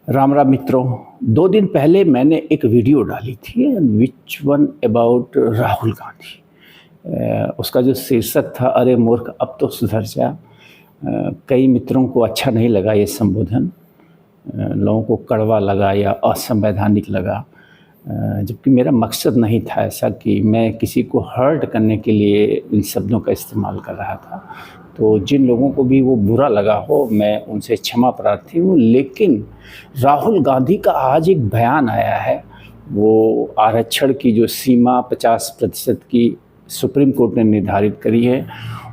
राम राम मित्रों। 2 दिन पहले मैंने एक वीडियो डाली थी which one about Rahul Gandhi. उसका जो शीर्षक था, अरे मूर्ख अब तो सुधर जा। कई मित्रों को अच्छा नहीं लगा ये संबोधन, लोगों को कड़वा लगा या असंवैधानिक लगा, जबकि मेरा मकसद नहीं था ऐसा कि मैं किसी को हर्ट करने के लिए इन शब्दों का इस्तेमाल कर रहा था। तो जिन लोगों को भी वो बुरा लगा हो, मैं उनसे क्षमा प्रार्थी हूँ। लेकिन राहुल गांधी का आज एक बयान आया है, वो आरक्षण की जो सीमा 50% की सुप्रीम कोर्ट ने निर्धारित करी है,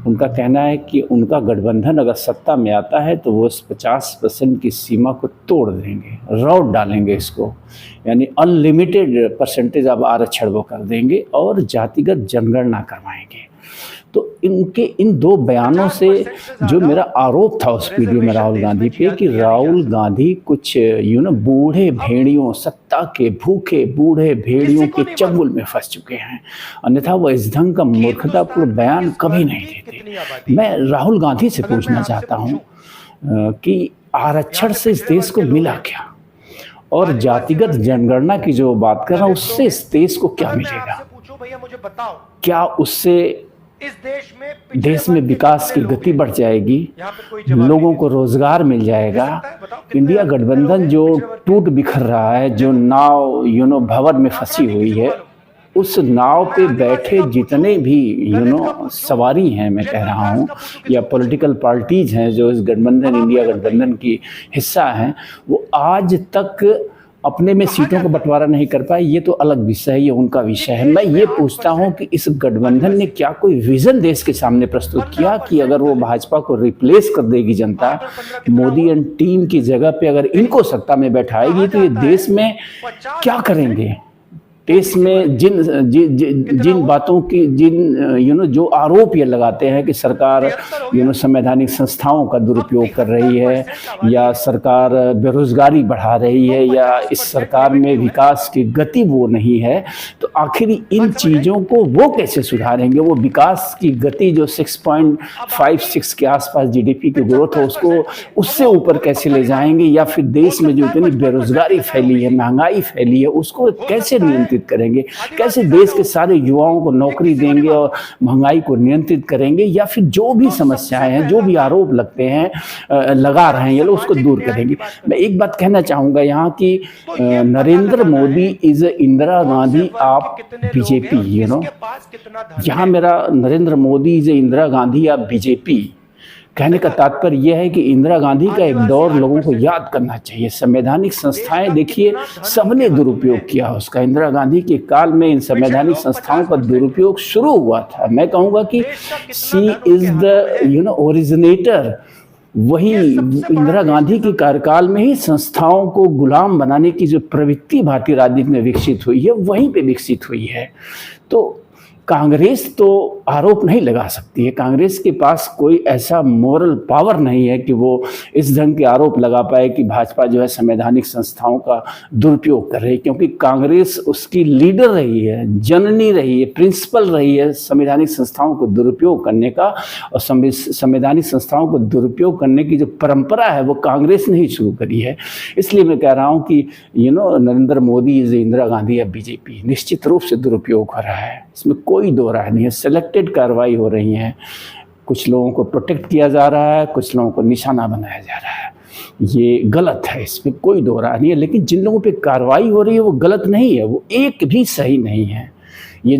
उनका कहना है कि उनका गठबंधन अगर सत्ता में आता है तो वो इस 50% की सीमा को तोड़ देंगे, रौट डालेंगे इसको, यानी अनलिमिटेड परसेंटेज अब आरक्षण वो कर देंगे और जातिगत जनगणना करवाएंगे। तो इनके इन 2 बयानों से जो मेरा आरोप था उस वीडियो में राहुल गांधी पे, कि राहुल गांधी कुछ बूढ़े भेड़ियों, सत्ता के भूखे बूढ़े भेड़ियों के चंगुल में फंस चुके हैं, अन्यथा वो इस ढंग का मूर्खतापूर्ण बयान कभी नहीं देते। मैं राहुल गांधी से पूछना चाहता हूँ कि आरक्षण से इस देश को मिला क्या, और जातिगत जनगणना की जो बात कर रहा हूँ उससे इस देश को क्या मिलेगा? क्या उससे देश में विकास की गति बढ़ जाएगी, लोगों को रोजगार मिल जाएगा? इंडिया गठबंधन जो टूट बिखर रहा है, जो नाव भंवर में फंसी हुई है, उस नाव पे बैठे जितने भी सवारी हैं, मैं कह रहा हूँ, या पॉलिटिकल पार्टीज हैं जो इस गठबंधन, इंडिया गठबंधन की हिस्सा हैं, वो आज तक अपने में सीटों का बंटवारा नहीं कर पाए। ये तो अलग विषय है, ये उनका विषय है। मैं ये पूछता हूँ कि इस गठबंधन ने क्या कोई विजन देश के सामने प्रस्तुत किया कि अगर वो भाजपा को रिप्लेस कर देगी जनता, मोदी एंड टीम की जगह पे अगर इनको सत्ता में बैठाएगी तो ये देश में क्या करेंगे? देश में जिन बातों की जो आरोप ये लगाते हैं कि सरकार संवैधानिक संस्थाओं का दुरुपयोग कर रही है, या सरकार बेरोजगारी बढ़ा रही है, या इस सरकार में विकास की गति वो नहीं है, तो आखिर इन चीज़ों को वो कैसे सुधारेंगे? वो विकास की गति जो 6.56 के आसपास जीडीपी की ग्रोथ है, उसको उससे ऊपर कैसे ले जाएंगे? या फिर देश में जो इतनी बेरोजगारी फैली है, महंगाई फैली है, उसको कैसे नियंत्रित करेंगे? कैसे देश के सारे युवाओं को नौकरी देंगे और महंगाई को नियंत्रित करेंगे? या फिर जो भी समस्याएं हैं, जो भी आरोप लगते हैं, लगा रहे हैं ये लोग, उसको दूर करेंगे? मैं एक बात कहना चाहूंगा यहाँ की, नरेंद्र मोदी इज इंदिरा गांधी आप बीजेपी। यहाँ मेरा नरेंद्र मोदी इज इंदिरा गांधी आप बीजेपी कहने का तात्पर्य यह है कि इंदिरा गांधी का एक दौर लोगों को याद करना चाहिए। संवैधानिक संस्थाएं देखिए, सबने दुरुपयोग किया उसका। इंदिरा गांधी के काल में इन संवैधानिक संस्थाओं का दुरुपयोग शुरू हुआ था। मैं कहूँगा कि शी इज द ओरिजिनेटर। वही इंदिरा गांधी के कार्यकाल में ही संस्थाओं को गुलाम बनाने की जो प्रवृत्ति भारतीय राजनीति में विकसित हुई है, वहीं पे विकसित हुई है। तो कांग्रेस तो आरोप नहीं लगा सकती है, कांग्रेस के पास कोई ऐसा मोरल पावर नहीं है कि वो इस ढंग के आरोप लगा पाए कि भाजपा जो है संवैधानिक संस्थाओं का दुरुपयोग कर रही है, क्योंकि कांग्रेस उसकी लीडर रही है, जननी रही है, प्रिंसिपल रही है संवैधानिक संस्थाओं को दुरुपयोग करने का। और संवैधानिक संस्थाओं को दुरुपयोग करने की जो परंपरा है वो कांग्रेस ने ही शुरू करी है। इसलिए मैं कह रहा हूँ कि नरेंद्र मोदी इज इंदिरा गांधी या बीजेपी। निश्चित रूप से दुरुपयोग हो रहा है, इसमें कोई दो राय नहीं है। सेलेक्टेड कार्रवाई हो रही है, कुछ लोगों को प्रोटेक्ट किया जा रहा है, कुछ लोगों को निशाना बनाया जा रहा है। ये गलत है, इसमें कोई दो राय नहीं है। लेकिन जिन लोगों पे कार्रवाई हो रही है वो गलत नहीं है, वो एक भी सही नहीं है। ये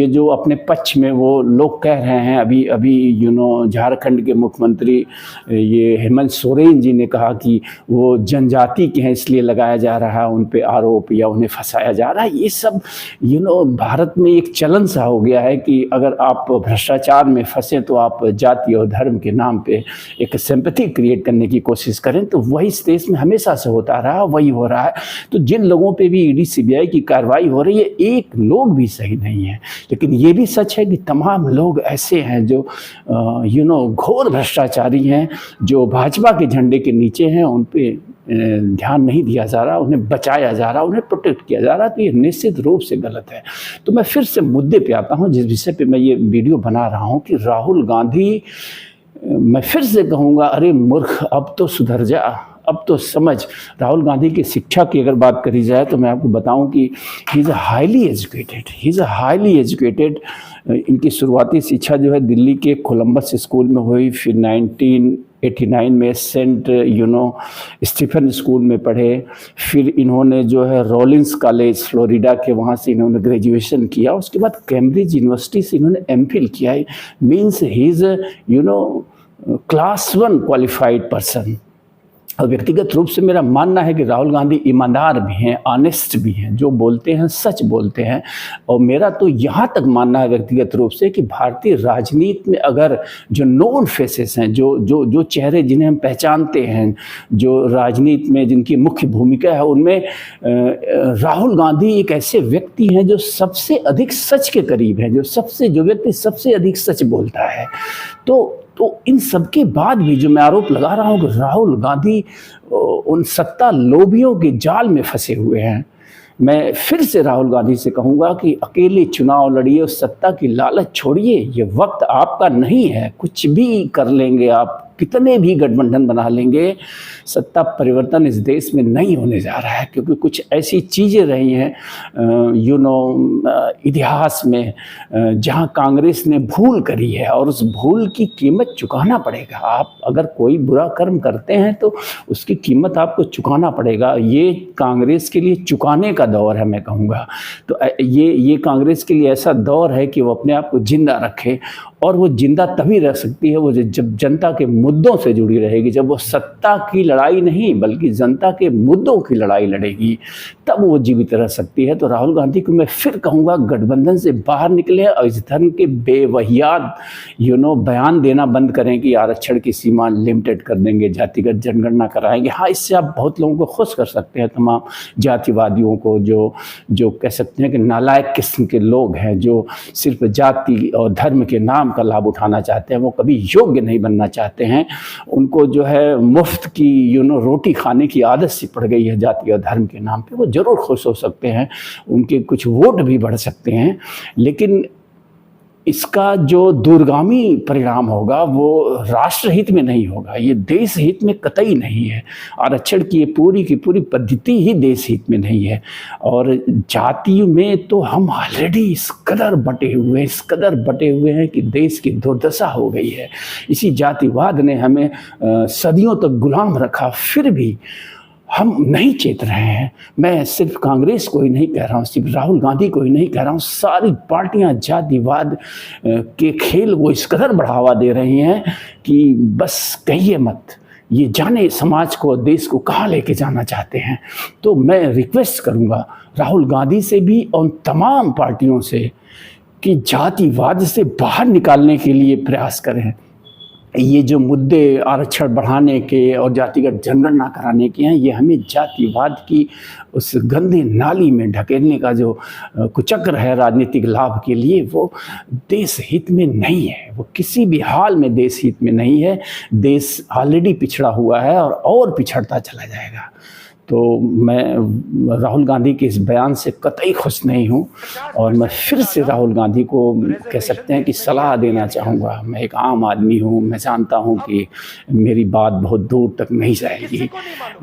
जो अपने पक्ष में वो लोग कह रहे हैं, अभी झारखंड के मुख्यमंत्री ये हेमंत सोरेन जी ने कहा कि वो जनजाति के हैं इसलिए लगाया जा रहा है उन पे आरोप, या उन्हें फंसाया जा रहा है। ये सब भारत में एक चलन सा हो गया है कि अगर आप भ्रष्टाचार में फंसे तो आप जाति और धर्म के नाम पे एक सिंपैथी क्रिएट करने की कोशिश करें। तो वही इस देश में हमेशा से होता रहा, वही हो रहा है। तो जिन लोगों पे भी ईडी सीबीआई की कार्रवाई हो रही है, एक लोग भी सही नहीं है। लेकिन ये भी सच है कि तमाम लोग ऐसे हैं जो घोर भ्रष्टाचारी हैं, जो भाजपा के झंडे के नीचे हैं, उन पे ध्यान नहीं दिया जा रहा, उन्हें बचाया जा रहा, उन्हें प्रोटेक्ट किया जा रहा। तो ये निश्चित रूप से गलत है। तो मैं फिर से मुद्दे पे आता हूँ जिस विषय पे मैं ये वीडियो बना रहा हूँ, कि राहुल गांधी, मैं फिर से कहूँगा, अरे मूर्ख अब तो सुधर जा। अब तो समझ, राहुल गांधी की शिक्षा की अगर बात करी जाए तो मैं आपको बताऊं कि ही इज़ हाईली एजुकेटेड। इनकी शुरुआती शिक्षा जो है दिल्ली के कोलंबस स्कूल में हुई, फिर 1989 में सेंट स्टीफन स्कूल में पढ़े, फिर इन्होंने जो है रॉलिंस कॉलेज फ्लोरिडा के वहाँ से इन्होंने ग्रेजुएशन किया, उसके बाद कैम्ब्रिज यूनिवर्सिटी से इन्होंने एमफिल किया। Means he is class 1 qualified person. और व्यक्तिगत रूप से मेरा मानना है कि राहुल गांधी ईमानदार भी हैं, ऑनेस्ट भी हैं, जो बोलते हैं सच बोलते हैं। और मेरा तो यहाँ तक मानना है व्यक्तिगत रूप से कि भारतीय राजनीति में अगर जो नोन फेसेस हैं, जो चेहरे जिन्हें हम पहचानते हैं, जो राजनीति में जिनकी मुख्य भूमिका है, उनमें राहुल गांधी एक ऐसे व्यक्ति हैं जो सबसे अधिक सच के करीब हैं, जो व्यक्ति सबसे अधिक सच बोलता है। तो इन सब के बाद भी जो मैं आरोप लगा रहा हूँ कि राहुल गांधी उन सत्ता लोभियों के जाल में फंसे हुए हैं, मैं फिर से राहुल गांधी से कहूँगा कि अकेले चुनाव लड़िए, उस सत्ता की लालच छोड़िए। ये वक्त आपका नहीं है, कुछ भी कर लेंगे आप, कितने भी गठबंधन बना लेंगे, सत्ता परिवर्तन इस देश में नहीं होने जा रहा है। क्योंकि कुछ ऐसी चीज़ें रही हैं इतिहास में जहां कांग्रेस ने भूल करी है और उस भूल की कीमत चुकाना पड़ेगा। आप अगर कोई बुरा कर्म करते हैं तो उसकी कीमत आपको चुकाना पड़ेगा। ये कांग्रेस के लिए चुकाने का दौर है, मैं कहूँगा। तो ये कांग्रेस के लिए ऐसा दौर है कि वो अपने आप को जिंदा रखे, और वो जिंदा तभी रह सकती है वो जब जनता के मुद्दों से जुड़ी रहेगी, जब वो सत्ता की लड़ाई नहीं बल्कि जनता के मुद्दों की लड़ाई लड़ेगी, तब वो जीवित रह सकती है। तो राहुल गांधी को मैं फिर कहूँगा, गठबंधन से बाहर निकले और इस धर्म के बेवहियात बयान देना बंद करें कि आरक्षण की सीमा लिमिटेड कर देंगे, जातिगत जनगणना कराएंगे। हाँ, इससे आप बहुत लोगों को खुश कर सकते हैं, तमाम जातिवादियों को, जो कह सकते हैं कि नालायक किस्म के लोग हैं, जो सिर्फ जाति और धर्म के नाम का लाभ उठाना चाहते हैं, वो कभी योग्य नहीं बनना चाहते हैं। उनको जो है मुफ्त की रोटी खाने की आदत सी पड़ गई है जाति और धर्म के नाम पे। वो जरूर खुश हो सकते हैं, उनके कुछ वोट भी बढ़ सकते हैं, लेकिन इसका जो दूरगामी परिणाम होगा वो राष्ट्रहित में नहीं होगा, ये देश हित में कतई नहीं है। आरक्षण की ये पूरी की पूरी पद्धति ही देश हित में नहीं है। और जाति में तो हम ऑलरेडी इस कदर बटे हुए हैं कि देश की दुर्दशा हो गई है। इसी जातिवाद ने हमें सदियों तक गुलाम रखा, फिर भी हम नहीं चेत रहे हैं। मैं सिर्फ कांग्रेस को ही नहीं कह रहा हूँ, सिर्फ राहुल गांधी को ही नहीं कह रहा हूँ, सारी पार्टियां जातिवाद के खेल को इस कदर बढ़ावा दे रही हैं कि बस कहिए मत, ये जाने समाज को, देश को कहाँ लेके जाना चाहते हैं। तो मैं रिक्वेस्ट करूँगा राहुल गांधी से भी और तमाम पार्टियों से कि जातिवाद से बाहर निकालने के लिए प्रयास करें। ये जो मुद्दे आरक्षण बढ़ाने के और जातिगत जनगणना कराने के हैं, ये हमें जातिवाद की उस गंदी नाली में ढकेलने का जो कुचक्र है राजनीतिक लाभ के लिए, वो देश हित में नहीं है, वो किसी भी हाल में देश हित में नहीं है। देश ऑलरेडी पिछड़ा हुआ है और पिछड़ता चला जाएगा। तो मैं राहुल गांधी के इस बयान से कतई खुश नहीं हूँ, और मैं फिर से राहुल गांधी को कह सकते हैं कि सलाह देना चाहूँगा। मैं एक आम आदमी हूँ, मैं जानता हूँ कि मेरी बात बहुत दूर तक नहीं जाएगी।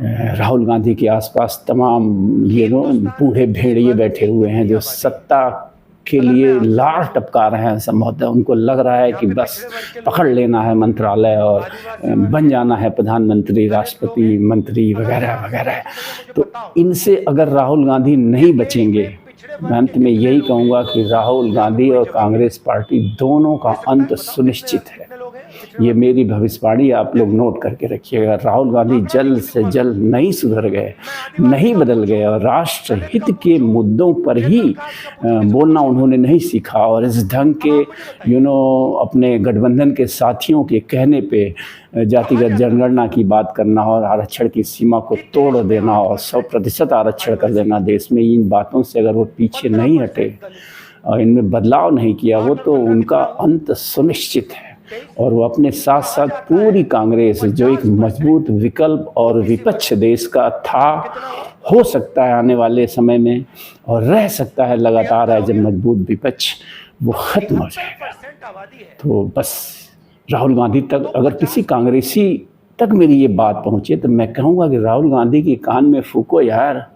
राहुल गांधी के आसपास तमाम बूढ़े भेड़िए बैठे हुए हैं जो सत्ता के लिए लार टपका रहे हैं। संभवतः उनको लग रहा है कि बस पकड़ लेना है मंत्रालय और बन जाना है प्रधानमंत्री, राष्ट्रपति, मंत्री वगैरह वगैरह। तो इनसे अगर राहुल गांधी नहीं बचेंगे, मैं अंत में यही कहूँगा कि राहुल गांधी और कांग्रेस पार्टी दोनों का अंत सुनिश्चित है। ये मेरी भविष्यवाणी आप लोग नोट करके रखिएगा। राहुल गांधी जल्द से जल्द नहीं सुधर गए, नहीं बदल गए और राष्ट्र हित के मुद्दों पर ही बोलना उन्होंने नहीं सीखा, और इस ढंग के अपने गठबंधन के साथियों के कहने पे जातिगत जनगणना की बात करना और आरक्षण की सीमा को तोड़ देना और 100% आरक्षण कर देना देश में, इन बातों से अगर वो पीछे नहीं हटे और इनमें बदलाव नहीं किया, वो तो उनका अंत सुनिश्चित है। और वो अपने साथ साथ पूरी कांग्रेस, जो एक मजबूत विकल्प और विपक्ष देश का था, हो सकता है आने वाले समय में और रह सकता है लगातार है, जब मजबूत विपक्ष वो खत्म हो जाएगा। तो बस राहुल गांधी तक अगर किसी कांग्रेसी तक मेरी ये बात पहुँचे तो मैं कहूँगा कि राहुल गांधी के कान में फूको यार,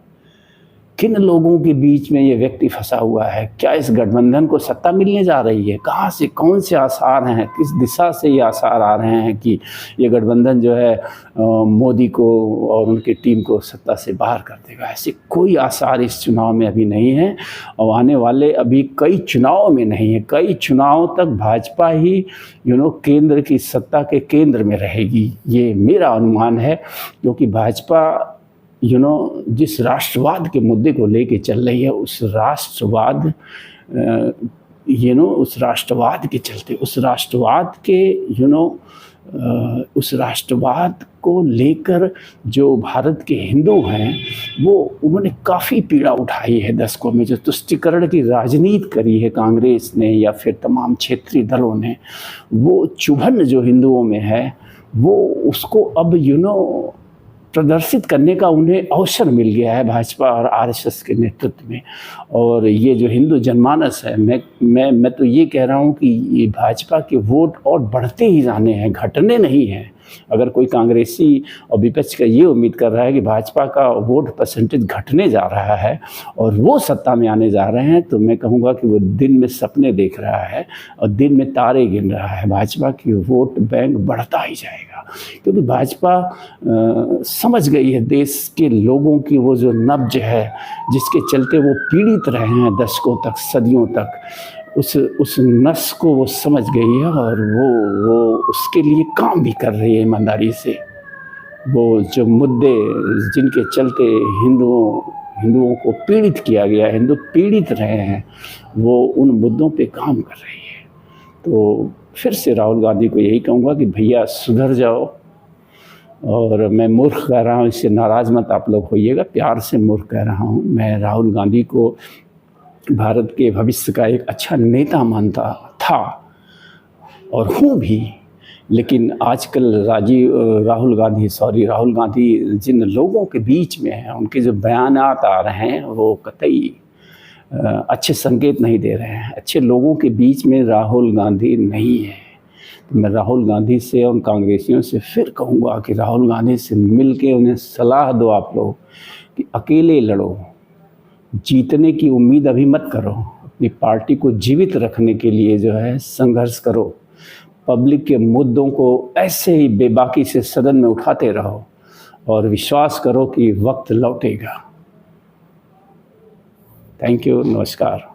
किन लोगों के बीच में ये व्यक्ति फंसा हुआ है? क्या इस गठबंधन को सत्ता मिलने जा रही है? कहाँ से, कौन से आसार हैं, किस दिशा से ये आसार आ रहे हैं कि ये गठबंधन जो है मोदी को और उनकी टीम को सत्ता से बाहर कर देगा? ऐसे कोई आसार इस चुनाव में अभी नहीं है और आने वाले अभी कई चुनाव में नहीं है। कई चुनाव तक भाजपा ही केंद्र की सत्ता के केंद्र में रहेगी, ये मेरा अनुमान है। क्योंकि भाजपा जिस राष्ट्रवाद के मुद्दे को लेके चल रही है, उस राष्ट्रवाद उस राष्ट्रवाद के चलते, उस राष्ट्रवाद को लेकर जो भारत के हिंदू हैं वो उन्होंने काफ़ी पीड़ा उठाई है दशकों में। जो तुष्टीकरण की राजनीति करी है कांग्रेस ने या फिर तमाम क्षेत्रीय दलों ने, वो चुभन जो हिंदुओं में है वो उसको अब प्रदर्शित करने का उन्हें अवसर मिल गया है भाजपा और आरएसएस के नेतृत्व में। और ये जो हिंदू जनमानस है, मैं तो ये कह रहा हूँ कि ये भाजपा के वोट और बढ़ते ही जाने हैं, घटने नहीं हैं। अगर कोई कांग्रेसी और विपक्ष का ये उम्मीद कर रहा है कि भाजपा का वोट परसेंटेज घटने जा रहा है और वो सत्ता में आने जा रहे हैं, तो मैं कहूँगा कि वो दिन में सपने देख रहा है और दिन में तारे गिन रहा है। भाजपा की वोट बैंक बढ़ता ही जाएगा क्योंकि भाजपा समझ गई है देश के लोगों की वो जो नब्ज है जिसके चलते वो पीड़ित रहे हैं दशकों तक, सदियों तक, उस नस को वो समझ गई है और वो उसके लिए काम भी कर रही है ईमानदारी से। वो जो मुद्दे जिनके चलते हिंदुओं को पीड़ित किया गया, हिंदू पीड़ित रहे हैं, वो उन मुद्दों पे काम कर रही है। तो फिर से राहुल गांधी को यही कहूँगा कि भैया सुधर जाओ। और मैं मूर्ख कह रहा हूँ, इससे नाराज़ मत आप लोग होइएगा, प्यार से मूर्ख कह रहा हूँ। मैं राहुल गांधी को भारत के भविष्य का एक अच्छा नेता मानता था और हूँ भी, लेकिन आजकल राहुल गांधी जिन लोगों के बीच में हैं, उनके जो बयानात आ रहे हैं वो कतई अच्छे संकेत नहीं दे रहे हैं। अच्छे लोगों के बीच में राहुल गांधी नहीं है। तो मैं राहुल गांधी से और कांग्रेसियों से फिर कहूँगा कि राहुल गांधी से मिल के उन्हें सलाह दो आप लोग कि अकेले लड़ो, जीतने की उम्मीद अभी मत करो, अपनी पार्टी को जीवित रखने के लिए जो है संघर्ष करो, पब्लिक के मुद्दों को ऐसे ही बेबाकी से सदन में उठाते रहो और विश्वास करो कि वक्त लौटेगा। थैंक यू, नमस्कार।